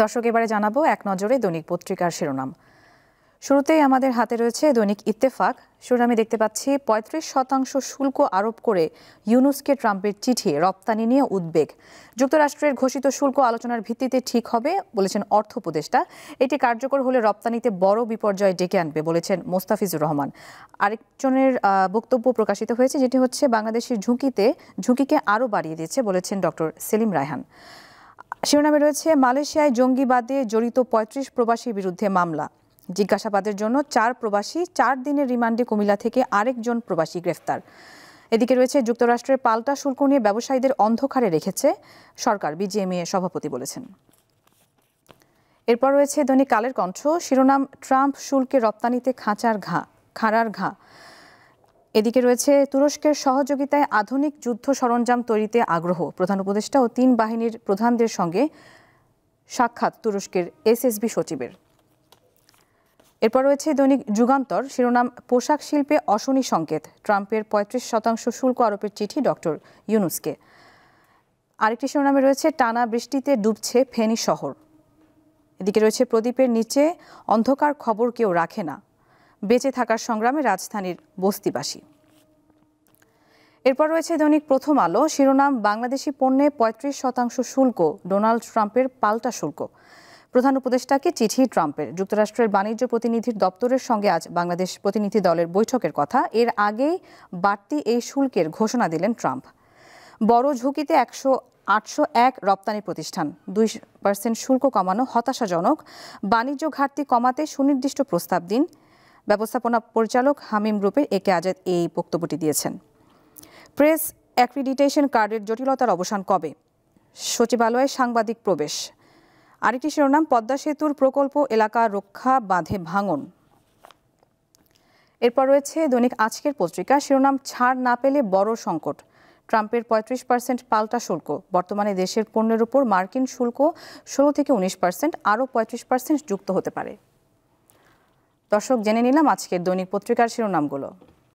দর্শক, এবারে জানাবো এক নজরে দৈনিক পত্রিকার শিরোনাম। শুরুতেই আমাদের হাতে রয়েছে দৈনিক ইত্তেফাক। শিরোনামে দেখতে পাচ্ছি ৩৫% শুল্ক আরোপ করে ইউনূসকে ট্রাম্পের চিঠি, রপ্তানি নিয়ে উদ্বেগ। যুক্তরাষ্ট্রের ঘোষিত শুল্ক আলোচনার ভিত্তিতে ঠিক হবে বলেছেন অর্থ উপদেষ্টা। এটি কার্যকর হলে রপ্তানিতে বড় বিপর্যয় ডেকে আনবে বলেছেন মোস্তাফিজুর রহমান। আরেকজনের বক্তব্য প্রকাশিত হয়েছে, যেটি হচ্ছে বাংলাদেশের ঝুঁকিকে আরও বাড়িয়ে দিচ্ছে বলেছেন ডক্টর সেলিম রায়হান। শিরোনামে রয়েছে মালয়েশিয়ায় জঙ্গিবাদে জড়িত ৩৫ প্রবাসীর বিরুদ্ধে মামলা। জিজ্ঞাসাবাদের জন্য ৪ প্রবাসী, ৪ দিনের রিমান্ডে কুমিল্লা থেকে আরেকজন প্রবাসী গ্রেফতার। এদিকে রয়েছে যুক্তরাষ্ট্রের পাল্টা শুল্ক নিয়ে ব্যবসায়ীদের অন্ধকারে রেখেছে সরকার, বিজিএমইএ সভাপতি বলেছেন। এরপর রয়েছে দৈনিক কালের কণ্ঠ। শিরোনাম ট্রাম্প শুল্কে রপ্তানিতে খাঁড়ার ঘা। এদিকে রয়েছে তুরস্কের সহযোগিতায় আধুনিক যুদ্ধ সরঞ্জাম তৈরিতে আগ্রহ। প্রধান উপদেষ্টা ও ৩ বাহিনীর প্রধানদের সঙ্গে সাক্ষাৎ তুরস্কের এসএসবি সচিবের। এরপর রয়েছে দৈনিক যুগান্তর। শিরোনাম পোশাক শিল্পে অশনি সংকেত, ট্রাম্পের ৩৫% শুল্ক আরোপের চিঠি ডক্টর ইউনূসকে। আরেকটি শিরোনামে রয়েছে টানা বৃষ্টিতে ডুবছে ফেনী শহর। এদিকে রয়েছে প্রদীপের নিচে অন্ধকার খবর কেউ রাখে না, বেঁচে থাকার সংগ্রামে রাজধানীর বস্তিবাসী। এরপর রয়েছে দৈনিক প্রথম আলো। শিরোনাম বাংলাদেশি পণ্যে ৩৫% শুল্ক, ডোনাল্ড ট্রাম্পের পাল্টা শুল্ক। প্রধান উপদেষ্টাকে চিঠি ট্রাম্পের। যুক্তরাষ্ট্রের বাণিজ্য প্রতিনিধির দপ্তরের সঙ্গে আজ বাংলাদেশ প্রতিনিধি দলের বৈঠকের কথা। এর আগেই বাড়তি এই শুল্কের ঘোষণা দিলেন ট্রাম্প। বড় ঝুঁকিতে 801 রপ্তানি প্রতিষ্ঠান, 2% শুল্ক কমানো হতাশাজনক। বাণিজ্য ঘাটতি কমাতে সুনির্দিষ্ট প্রস্তাব দিন। ব্যবস্থাপনা পরিচালক হামিম গ্রুপের একে আজাদ এই বক্তব্যটি দিয়েছেন। প্রেস অ্যাক্রিডিটেশন কার্ডের জটিলতার অবসান কবে? সচিবালয়ে সাংবাদিক প্রবেশ। আরেকটি শিরোনাম পদ্মা সেতুর প্রকল্প এলাকা রক্ষা, বাঁধে ভাঙন। এরপর রয়েছে দৈনিক আজকের পত্রিকা। শিরোনাম ছাড় না পেলে বড় সংকট, ট্রাম্পের ৩৫% পাল্টা শুল্ক। বর্তমানে দেশের পণ্যের উপর মার্কিন শুল্ক ১৬ থেকে ১৯%, আরও ৩৫% যুক্ত হতে পারে। দর্শক, জেনে নিলাম আজকের দৈনিক পত্রিকার শিরোনামগুলো।